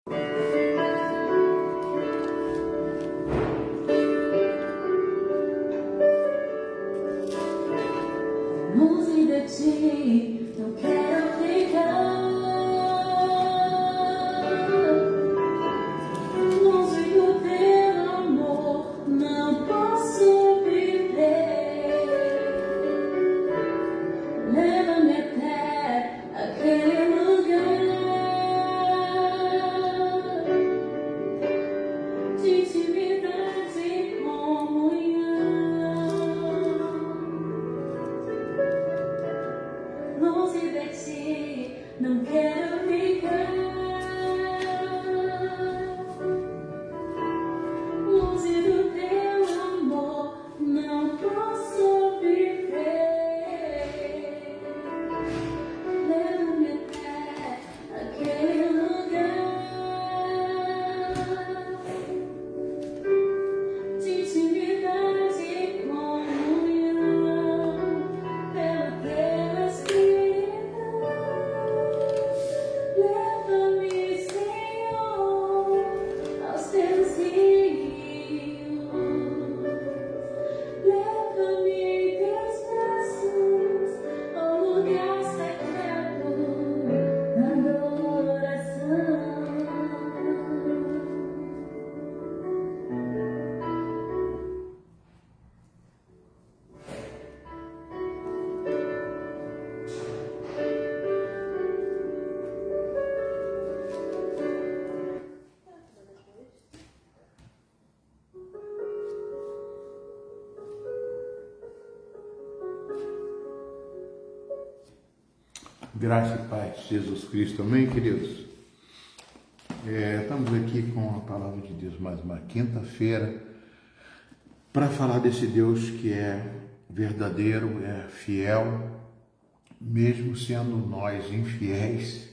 Longe de ti, não quero ficar. Longe do teu amor, não posso viver. Leva-me até aquele lugar de intimidade e comunhão. Longe de ti, não quero ficar. Longe do teu amor, não posso viver. Leva-me até aquele lugar de intimidade e comunhão pelo teu Espírito. Leva-me, Senhor, aos teus rios. Leva-me em teus braços ao lugar secreto da adoração. Graça e paz, Jesus Cristo, amém, queridos? Estamos aqui com a palavra de Deus mais uma quinta-feira para falar desse Deus que é verdadeiro, é fiel, mesmo sendo nós infiéis,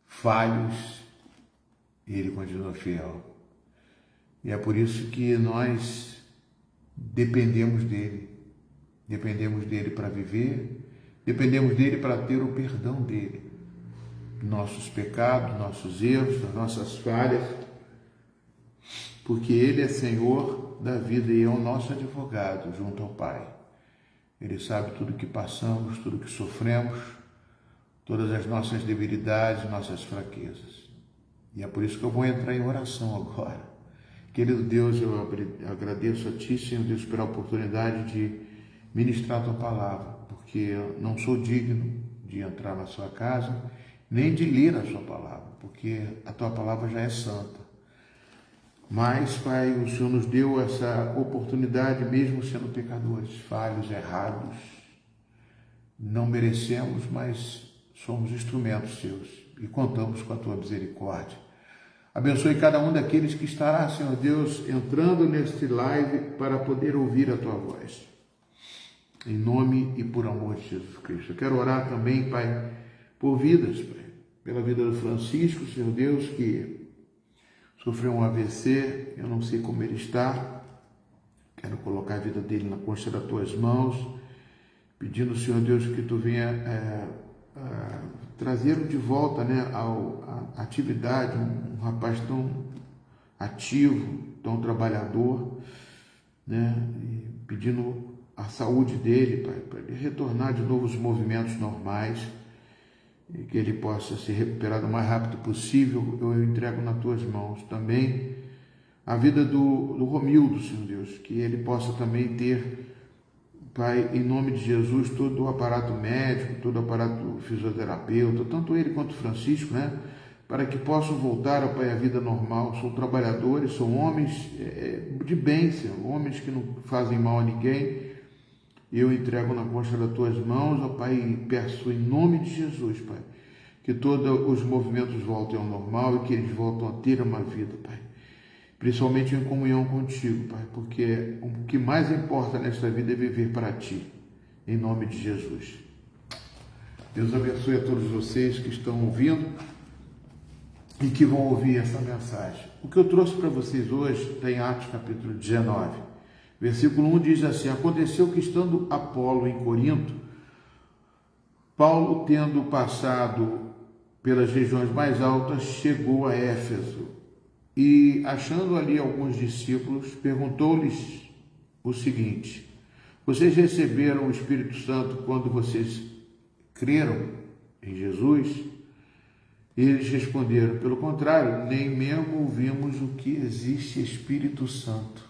falhos, Ele continua fiel. E é por isso que nós dependemos dele para viver. Dependemos dele para ter o perdão dele, nossos pecados, nossos erros, das nossas falhas, porque ele é Senhor da vida e é o nosso advogado junto ao Pai. Ele sabe tudo que passamos, tudo que sofremos, todas as nossas debilidades, nossas fraquezas. E é por isso que eu vou entrar em oração agora. Querido Deus, eu agradeço a Ti, Senhor Deus, pela oportunidade de ministrar a Tua palavra, porque eu não sou digno de entrar na sua casa, nem de ler a sua palavra, porque a tua palavra já é santa. Mas, Pai, o Senhor nos deu essa oportunidade, mesmo sendo pecadores, falhos, errados. Não merecemos, mas somos instrumentos Seus e contamos com a Tua misericórdia. Abençoe cada um daqueles que estará, Senhor Deus, entrando neste live para poder ouvir a Tua voz. Em nome e por amor de Jesus Cristo. Eu quero orar também, Pai, por vidas, Pai. Pela vida do Francisco, Senhor Deus, que sofreu um AVC, eu não sei como ele está. Quero colocar a vida dele na concha das Tuas mãos, pedindo, Senhor Deus, que Tu venha trazê-lo de volta, né, à atividade, um rapaz tão ativo, tão trabalhador, né, e pedindo a saúde dele, Pai, para ele retornar de novo aos movimentos normais e que ele possa se recuperar o mais rápido possível. Eu entrego nas Tuas mãos também a vida do Romildo, Senhor Deus, que ele possa também ter, Pai, em nome de Jesus, todo o aparato médico, todo o aparato fisioterapeuta, tanto ele quanto o Francisco, né, para que possam voltar, Pai, à vida normal. São trabalhadores, são homens de bem, Senhor, homens que não fazem mal a ninguém. Eu entrego na concha das Tuas mãos, ó Pai, e peço em nome de Jesus, Pai, que todos os movimentos voltem ao normal e que eles voltem a ter uma vida, Pai, principalmente em comunhão contigo, Pai, porque o que mais importa nesta vida é viver para Ti, em nome de Jesus. Deus abençoe a todos vocês que estão ouvindo e que vão ouvir essa mensagem. O que eu trouxe para vocês hoje está em Atos capítulo 19. Versículo 1 diz assim: aconteceu que, estando Apolo em Corinto, Paulo, tendo passado pelas regiões mais altas, chegou a Éfeso e, achando ali alguns discípulos, perguntou-lhes o seguinte: vocês receberam o Espírito Santo quando vocês creram em Jesus? E eles responderam: pelo contrário, nem mesmo ouvimos o que existe Espírito Santo.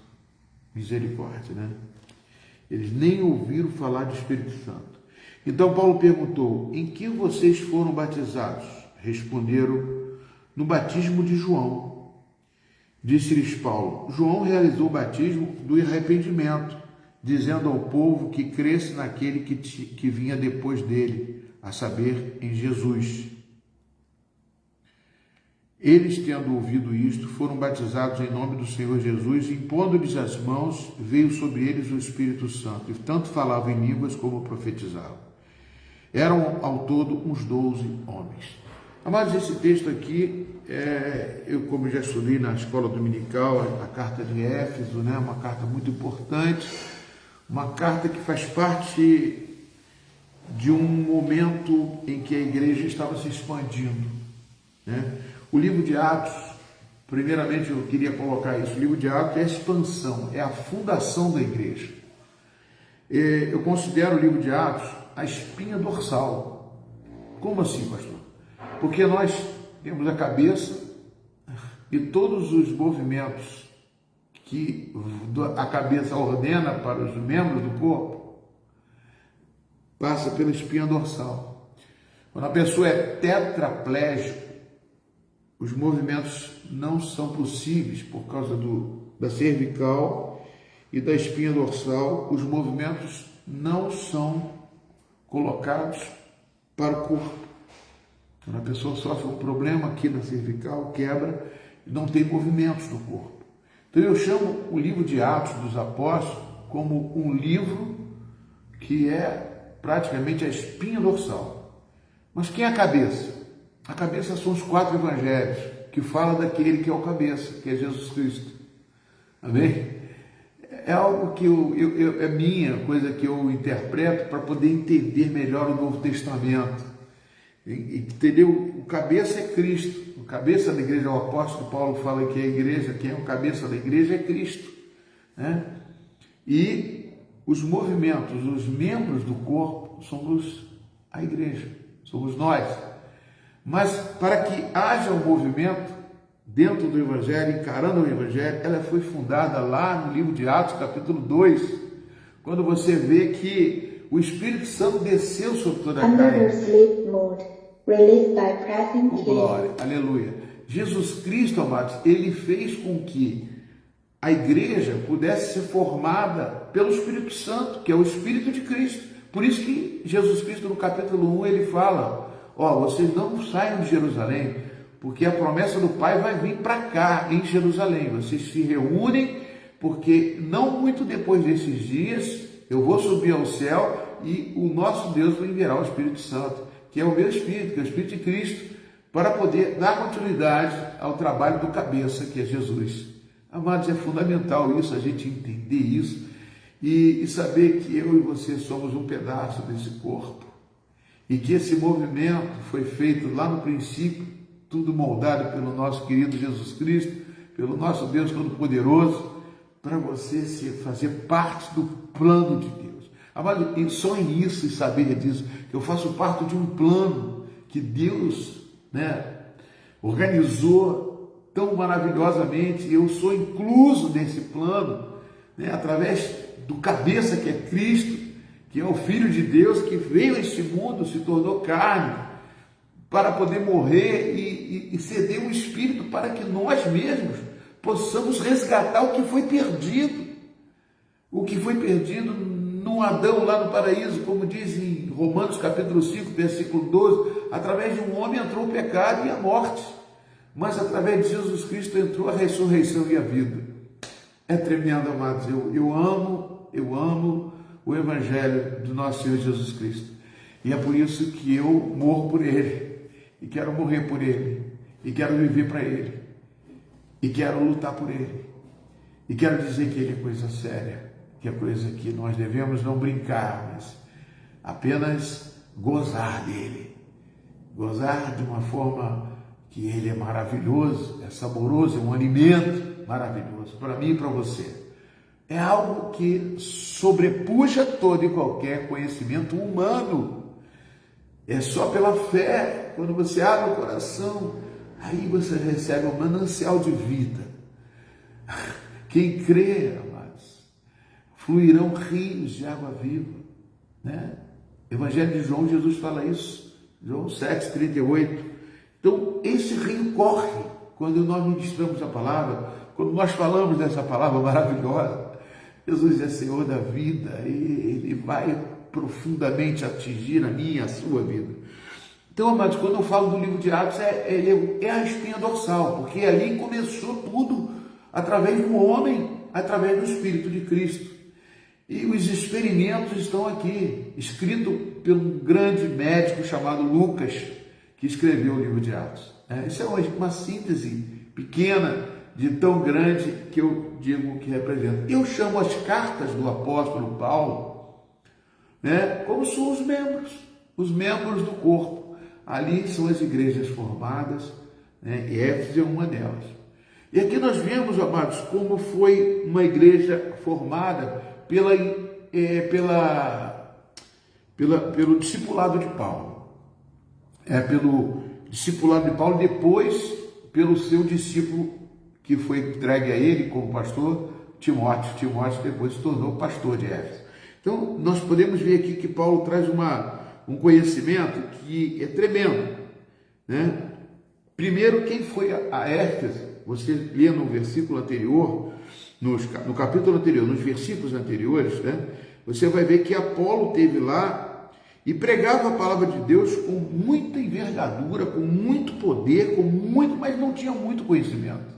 Misericórdia, né? Eles nem ouviram falar de Espírito Santo. Então Paulo perguntou: em que vocês foram batizados? Responderam: no batismo de João. Disse-lhes Paulo: João realizou o batismo do arrependimento, dizendo ao povo que cresce naquele que vinha depois dele, a saber, em Jesus. Eles, tendo ouvido isto, foram batizados em nome do Senhor Jesus, e impondo-lhes as mãos, veio sobre eles o Espírito Santo, e tanto falavam em línguas como profetizavam. Eram ao todo uns 12 homens. Amados, esse texto aqui, eu como já estudei na escola dominical, a carta de Éfeso, né, uma carta muito importante, uma carta que faz parte de um momento em que a igreja estava se expandindo, né? O livro de Atos, primeiramente eu queria colocar isso, o livro de Atos é a expansão, é a fundação da igreja. Eu considero o livro de Atos a espinha dorsal. Como assim, pastor? Porque nós temos a cabeça e todos os movimentos que a cabeça ordena para os membros do corpo passa pela espinha dorsal. Quando a pessoa é tetraplégica, os movimentos não são possíveis por causa da cervical e da espinha dorsal. Os movimentos não são colocados para o corpo. Quando a pessoa sofre um problema aqui na cervical, quebra, não tem movimentos no corpo. Então eu chamo o livro de Atos dos Apóstolos como um livro que é praticamente a espinha dorsal. Mas quem é a cabeça? A cabeça são os 4 evangelhos, que falam daquele que é o cabeça, que é Jesus Cristo. Amém? É algo que é minha coisa que eu interpreto para poder entender melhor o Novo Testamento. Entendeu? O cabeça é Cristo. O cabeça da igreja, o apóstolo Paulo fala que a igreja, quem é o cabeça da igreja é Cristo, né? E os movimentos, os membros do corpo somos a igreja, somos nós. Mas para que haja um movimento dentro do Evangelho, encarando o Evangelho, ela foi fundada lá no livro de Atos, capítulo 2, quando você vê que o Espírito Santo desceu sobre toda a carne. Glória, aleluia. Jesus Cristo, amados, ele fez com que a igreja pudesse ser formada pelo Espírito Santo, que é o Espírito de Cristo. Por isso que Jesus Cristo, no capítulo 1, ele fala: vocês não saiam de Jerusalém, porque a promessa do Pai vai vir para cá, em Jerusalém. Vocês se reúnem, porque não muito depois desses dias, eu vou subir ao céu e o nosso Deus vai enviar o Espírito Santo, que é o meu Espírito, que é o Espírito de Cristo, para poder dar continuidade ao trabalho do cabeça, que é Jesus. Amados, é fundamental isso, a gente entender isso e saber que eu e você somos um pedaço desse corpo. E que esse movimento foi feito lá no princípio, tudo moldado pelo nosso querido Jesus Cristo, pelo nosso Deus Todo-Poderoso, para você fazer parte do plano de Deus. Amado, e só em isso e saber disso, que eu faço parte de um plano que Deus, né, organizou tão maravilhosamente, eu sou incluso nesse plano, né, através do cabeça que é Cristo, que é o Filho de Deus, que veio a este mundo, se tornou carne, para poder morrer e ceder o Espírito para que nós mesmos possamos resgatar o que foi perdido. O que foi perdido no Adão, lá no paraíso, como diz em Romanos capítulo 5, versículo 12, através de um homem entrou o pecado e a morte, mas através de Jesus Cristo entrou a ressurreição e a vida. É tremendo, amados. Eu amo o Evangelho do nosso Senhor Jesus Cristo. E é por isso que eu morro por Ele, e quero morrer por Ele, e quero viver para Ele, e quero lutar por Ele, e quero dizer que Ele é coisa séria, que é coisa que nós devemos não brincar, mas apenas gozar dEle, gozar de uma forma que ele é maravilhoso, é saboroso, é um alimento maravilhoso para mim e para você. É algo que sobrepuja todo e qualquer conhecimento humano. É só pela fé, quando você abre o coração, aí você recebe um manancial de vida. Quem crê, amados, fluirão rios de água viva, né? Evangelho de João, Jesus fala isso, João 7,38. Então, esse rio corre quando nós ministramos a palavra, quando nós falamos dessa palavra maravilhosa. Jesus é Senhor da vida e Ele vai profundamente atingir a minha e a sua vida. Então, amados, quando eu falo do livro de Atos, ele é a espinha dorsal, porque ali começou tudo através do homem, através do Espírito de Cristo. E os experimentos estão aqui, escrito por um grande médico chamado Lucas, que escreveu o livro de Atos. Isso é uma síntese pequena de tão grande que eu digo que representa. Eu chamo as cartas do apóstolo Paulo, né, como são os membros do corpo. Ali são as igrejas formadas, né, e Éfeso é uma delas. E aqui nós vemos, amados, como foi uma igreja formada pelo discipulado de Paulo. Pelo discipulado de Paulo, depois pelo seu discípulo que foi entregue a ele como pastor, Timóteo. Timóteo depois se tornou pastor de Éfeso. Então, nós podemos ver aqui que Paulo traz um conhecimento que é tremendo, né? Primeiro, quem foi a Éfeso? Você lê no versículo anterior, no capítulo anterior, nos versículos anteriores, né? Você vai ver que Apolo esteve lá e pregava a palavra de Deus com muita envergadura, com muito poder, mas não tinha muito conhecimento.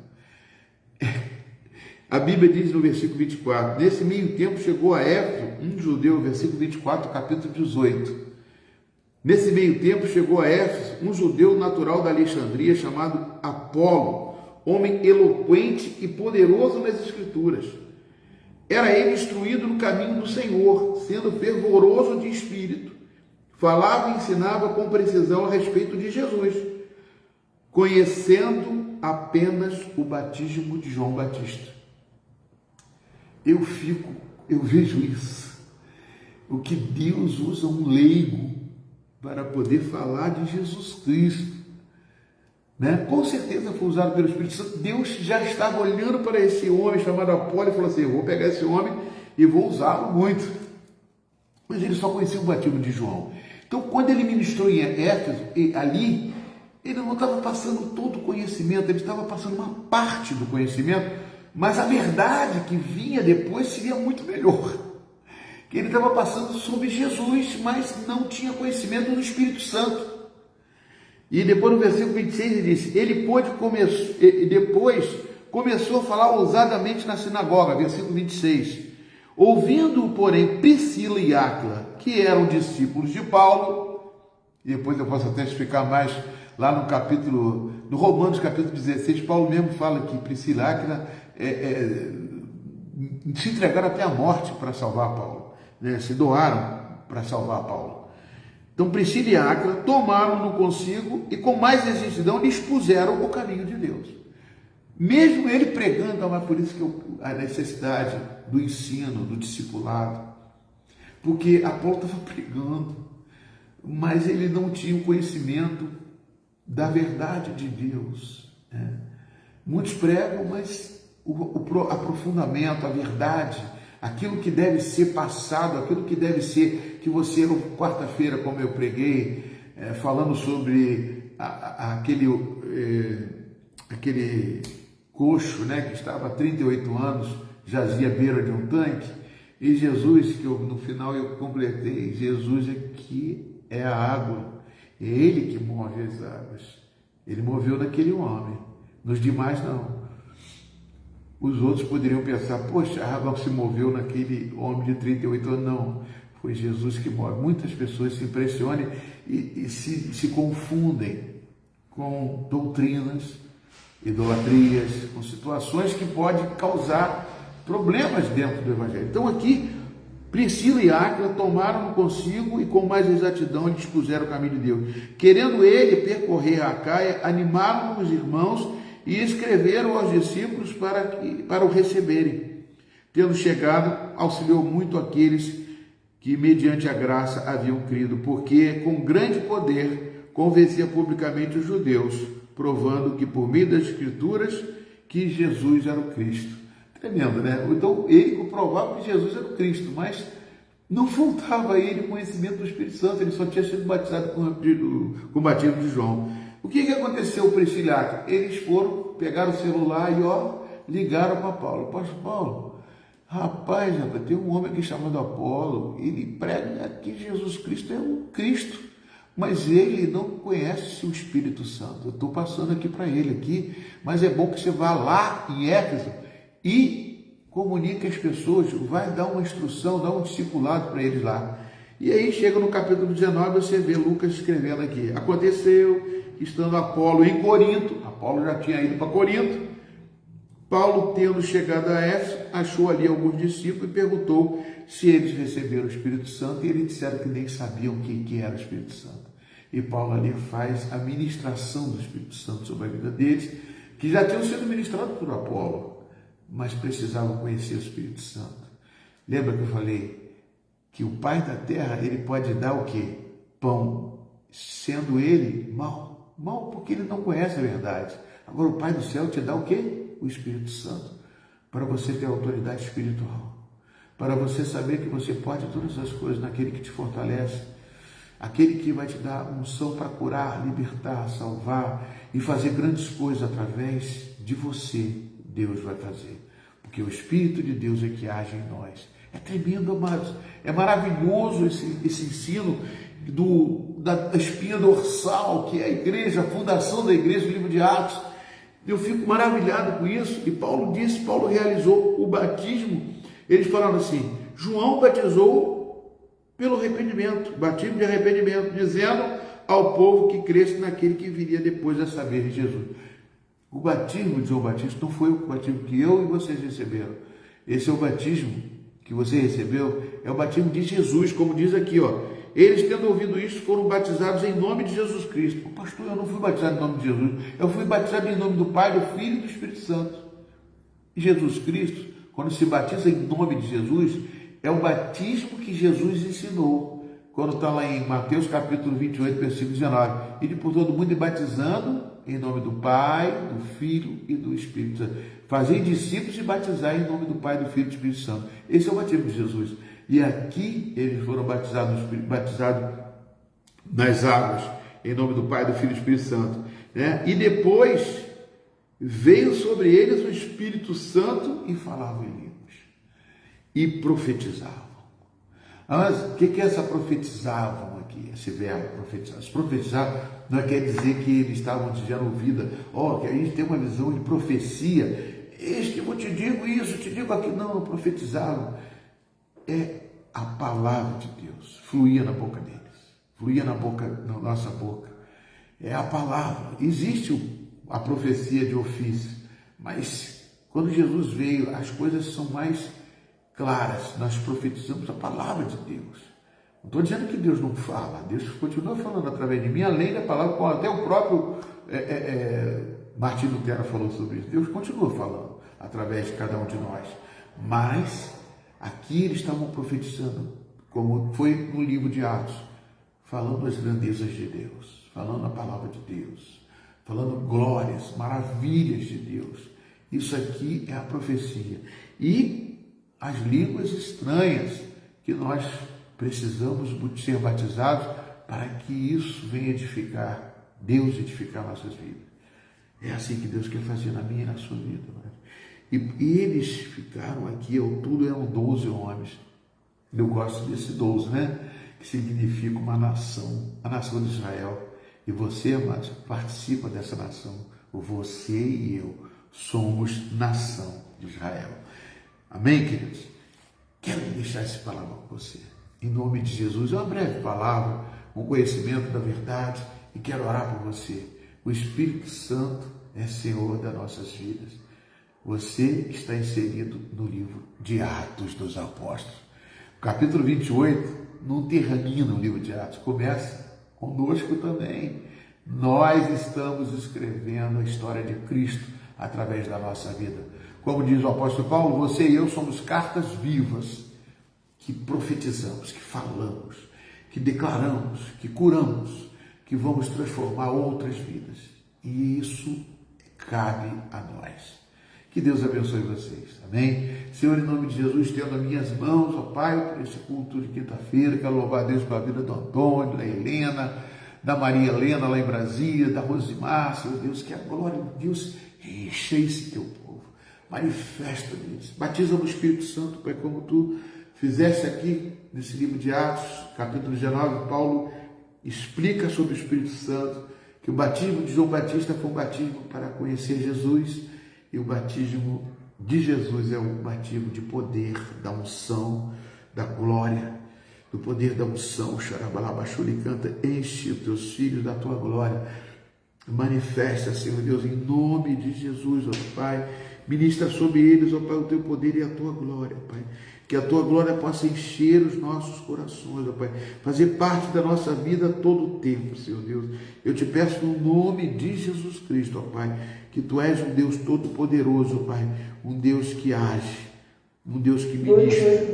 A Bíblia diz no versículo 24, nesse meio tempo chegou a Éfeso um judeu, versículo 24, capítulo 18. Nesse meio tempo chegou a Éfeso um judeu natural da Alexandria chamado Apolo, homem eloquente e poderoso nas Escrituras. Era ele instruído no caminho do Senhor, sendo fervoroso de espírito. Falava e ensinava com precisão a respeito de Jesus, conhecendo apenas o batismo de João Batista. Eu vejo isso. O que Deus usa um leigo para poder falar de Jesus Cristo, né? Com certeza foi usado pelo Espírito Santo. Deus já estava olhando para esse homem chamado Apolo e falou assim: eu vou pegar esse homem e vou usá-lo muito. Mas ele só conhecia o batismo de João. Então, quando ele ministrou em Éfeso, ali, ele não estava passando todo o conhecimento, ele estava passando uma parte do conhecimento, mas a verdade que vinha depois seria muito melhor. Que ele estava passando sobre Jesus, mas não tinha conhecimento do Espírito Santo. E depois no versículo 26 ele disse, depois começou a falar ousadamente na sinagoga, versículo 26. Ouvindo, porém, Priscila e Áquila, que eram discípulos de Paulo, e depois eu posso até explicar mais lá no Romanos capítulo 16, Paulo mesmo fala que Priscila e Áquila se entregaram até a morte para salvar Paulo, né? Se doaram para salvar Paulo. Então Priscila e Áquila tomaram-no consigo e com mais exatidão lhe expuseram o caminho de Deus. Mesmo ele pregando, mas por isso que a necessidade do ensino, do discipulado, porque Apolo estava pregando, mas ele não tinha o conhecimento da verdade de Deus, né? Muitos pregam, mas o aprofundamento, a verdade, aquilo que deve ser passado, aquilo que deve ser, que você, quarta-feira, como eu preguei, falando sobre aquele coxo, né, que estava há 38 anos, jazia à beira de um tanque, e Jesus, que no final eu completei, Jesus aqui é a água, é Ele que move as águas, Ele moveu naquele homem, nos demais não. Os outros poderiam pensar, poxa, a água se moveu naquele homem de 38 anos, não, foi Jesus que move. Muitas pessoas se impressionam e se confundem com doutrinas, idolatrias, com situações que podem causar problemas dentro do Evangelho. Então aqui, Priscila e Áquila tomaram-no consigo e com mais exatidão lhe expuseram o caminho de Deus. Querendo ele percorrer a Acaia, animaram os irmãos e escreveram aos discípulos para o receberem. Tendo chegado, auxiliou muito aqueles que, mediante a graça, haviam crido, porque com grande poder convencia publicamente os judeus, provando que por meio das Escrituras que Jesus era o Cristo. Tremendo, né? Então ele comprovava que Jesus era o Cristo, mas não faltava a ele conhecimento do Espírito Santo, ele só tinha sido batizado com o batismo de João. O que aconteceu para esse Áquila? Eles pegaram o celular e ligaram para Paulo. Pastor Paulo, rapaz, tem um homem aqui chamado Apolo, ele prega que Jesus Cristo é o Cristo, mas ele não conhece o Espírito Santo. Eu estou passando aqui para ele aqui, mas é bom que você vá lá em Éfeso e comunique às pessoas, vai dar uma instrução, dar um discipulado para eles lá. E aí chega no capítulo 19, você vê Lucas escrevendo aqui. Aconteceu, estando Apolo em Corinto, Apolo já tinha ido para Corinto, Paulo, tendo chegado a Éfeso, achou ali alguns discípulos e perguntou se eles receberam o Espírito Santo, e eles disseram que nem sabiam o que era o Espírito Santo. E Paulo ali faz a ministração do Espírito Santo sobre a vida deles, que já tinham sido ministrados por Apolo, mas precisavam conhecer o Espírito Santo. Lembra que eu falei que o Pai da terra, ele pode dar o quê? Pão, sendo ele mau. Mau porque ele não conhece a verdade. Agora o Pai do céu te dá o quê? O Espírito Santo, para você ter autoridade espiritual, para você saber que você pode todas as coisas naquele que te fortalece, aquele que vai te dar unção para curar, libertar, salvar e fazer grandes coisas através de você. Deus vai fazer, porque o Espírito de Deus é que age em nós. É tremendo, amados, é maravilhoso esse ensino da espinha dorsal, que é a igreja, a fundação da igreja, o livro de Atos. Eu fico maravilhado com isso. E Paulo realizou o batismo. Eles falaram assim: João batizou pelo arrependimento, batismo de arrependimento, dizendo ao povo que cresce naquele que viria depois, a saber, Jesus. O batismo de João Batista não foi o batismo que eu e vocês receberam. Esse é o batismo que você recebeu, é o batismo de Jesus, como diz aqui, Eles, tendo ouvido isso, foram batizados em nome de Jesus Cristo. Pastor, eu não fui batizado em nome de Jesus, eu fui batizado em nome do Pai, do Filho e do Espírito Santo. E Jesus Cristo, quando se batiza em nome de Jesus, é o batismo que Jesus ensinou. Quando está lá em Mateus capítulo 28, versículo 19. E por todo mundo batizando em nome do Pai, do Filho e do Espírito Santo. Fazer discípulos e batizar em nome do Pai, do Filho e do Espírito Santo. Esse é o batismo de Jesus. E aqui eles foram batizados nas águas, em nome do Pai, do Filho e do Espírito Santo. Né? E depois veio sobre eles o Espírito Santo e falavam em línguas. E profetizavam. Mas o que é essa profetizavam aqui? Esse verbo profetizar. Profetizar não quer dizer que eles estavam dizendo vida. Que a gente tem uma visão de profecia. Eis que eu te digo isso, te digo aquilo. Não, profetizavam. É a palavra de Deus. Fluía na boca deles. Fluía na nossa boca. É a palavra. Existe a profecia de ofício. Mas quando Jesus veio, as coisas são mais claras, nós profetizamos a palavra de Deus. Não estou dizendo que Deus não fala, Deus continua falando através de mim, além da palavra, como até o próprio Martim Lutero falou sobre isso. Deus continua falando através de cada um de nós. Mas aqui eles estavam profetizando, como foi no livro de Atos, falando as grandezas de Deus, falando a palavra de Deus, falando glórias, maravilhas de Deus. Isso aqui é a profecia. E as línguas estranhas que nós precisamos ser batizados para que isso venha edificar, Deus edificar nossas vidas. É assim que Deus quer fazer na minha e na sua vida. E eles ficaram aqui, ao todo eram 12 homens. Eu gosto desse 12, né? Que significa uma nação, a nação de Israel. E você, amados, participa dessa nação. Você e eu somos nação de Israel. Amém, queridos? Quero deixar essa palavra com você. Em nome de Jesus, é uma breve palavra, um conhecimento da verdade, e quero orar por você. O Espírito Santo é Senhor das nossas vidas. Você está inserido no livro de Atos dos Apóstolos. capítulo 28 não termina o livro de Atos, começa conosco também. Nós estamos escrevendo a história de Cristo através da nossa vida. Como diz o apóstolo Paulo, você e eu somos cartas vivas que profetizamos, que falamos, que declaramos, que curamos, que vamos transformar outras vidas. E isso cabe a nós. Que Deus abençoe vocês, amém? Senhor, em nome de Jesus, tendo as minhas mãos, ó Pai, por esse culto de quinta-feira, quero louvar a Deus pela vida do Antônio, da Helena, da Maria Helena lá em Brasília, da Rosimar, Senhor Deus, que a glória de Deus enche esse teu povo, manifesta neles, batiza no Espírito Santo, Pai, como tu fizeste aqui nesse livro de Atos, capítulo 19, Paulo explica sobre o Espírito Santo, que o batismo de João Batista foi um batismo para conhecer Jesus, e o batismo de Jesus é um batismo de poder, da unção, da glória, do poder da unção. Xarabalabachuri canta, enche os teus filhos da tua glória. Manifesta, Senhor Deus, em nome de Jesus, ó Pai. Ministra sobre eles, ó Pai, o teu poder e a tua glória, Pai. Que a tua glória possa encher os nossos corações, ó Pai. Fazer parte da nossa vida todo o tempo, Senhor Deus. Eu te peço no nome de Jesus Cristo, ó Pai, que tu és um Deus todo-poderoso, ó Pai. Um Deus que age, um Deus que ministra,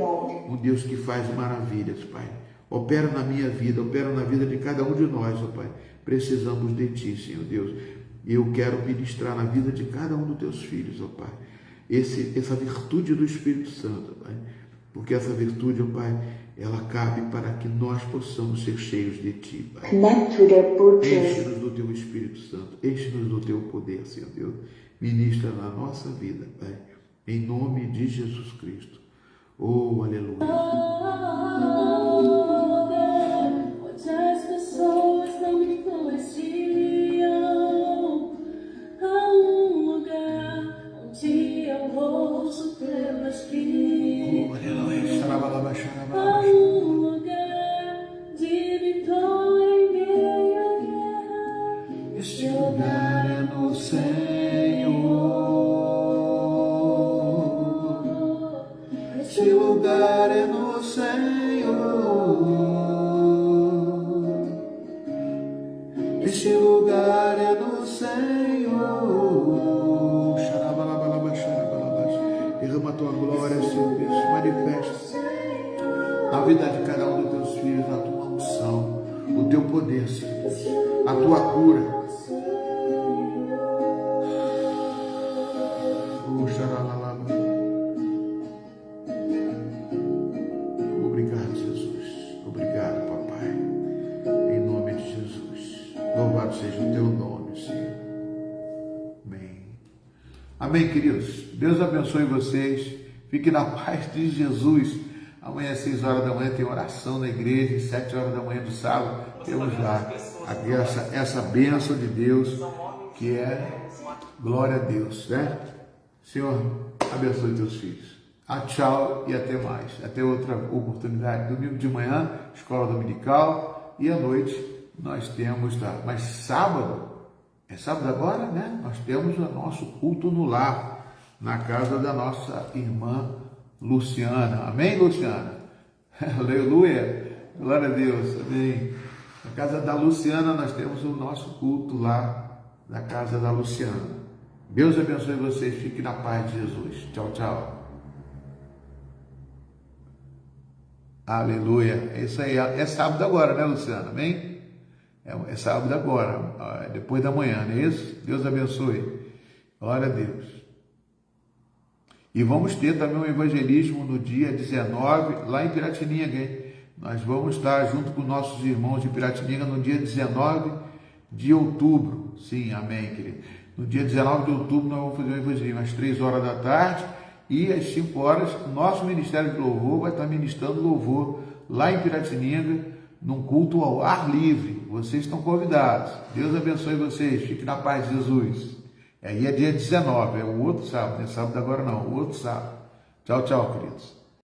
um Deus que faz maravilhas, Pai. Opera na minha vida, opera na vida de cada um de nós, ó Pai. Precisamos de Ti, Senhor Deus. E eu quero ministrar na vida de cada um dos Teus filhos, ó Pai. Essa virtude do Espírito Santo, Pai. Porque essa virtude, ó Pai, ela cabe para que nós possamos ser cheios de Ti, Pai. Enche-nos do Teu Espírito Santo, enche-nos do Teu poder, Senhor Deus. Ministra na nossa vida, Pai. Em nome de Jesus Cristo. Oh, aleluia. Onde as pessoas não me conheciam, há um lugar onde eu ouço pelas que Oh, aleluia. há um lugar de vitória em meio à guerra. Este lugar é no Senhor. Este lugar é no Senhor. Este lugar é no Senhor. Derrama a tua glória, Senhor Deus. Manifesta na vida de cada um dos teus filhos a tua unção, o teu poder, Senhor Deus, a tua cura. Obrigado, Jesus. Obrigado, papai. Em nome de Jesus. Louvado seja o teu nome, Senhor. Amém. Amém, queridos. Deus abençoe vocês. Fiquem na paz de Jesus. Amanhã às 6 horas da manhã tem oração na igreja. Às 7 horas da manhã do sábado temos lá essa bênção de Deus, que é glória a Deus, né? Senhor, abençoe teus filhos. Tchau e até mais. Até outra oportunidade. Domingo de manhã, escola dominical, e à noite nós temos, mas sábado, é sábado agora, né? Nós temos o nosso culto no lar, na casa da nossa irmã Luciana. Amém, Luciana? Aleluia. Glória a Deus. Amém. Na casa da Luciana nós temos o nosso culto lá, na casa da Luciana. Deus abençoe vocês. Fiquem na paz de Jesus. Tchau, tchau. Aleluia. É isso aí. É sábado agora, né, Luciana? Amém? É sábado agora, depois da manhã, não é isso? Deus abençoe. Glória a Deus. E vamos ter também um evangelismo no dia 19, lá em Piratininga, hein? Nós vamos estar junto com nossos irmãos de Piratininga no dia 19 de outubro. Sim, amém, querido. No dia 19 de outubro nós vamos fazer um evangelismo às 3 horas da tarde e às 5 horas o nosso Ministério de Louvor vai estar ministrando louvor lá em Piratininga, num culto ao ar livre. Vocês estão convidados. Deus abençoe vocês. Fiquem na paz de Jesus. Aí é dia 19, é o outro sábado, não é sábado agora não, o outro sábado. Tchau, tchau, queridos.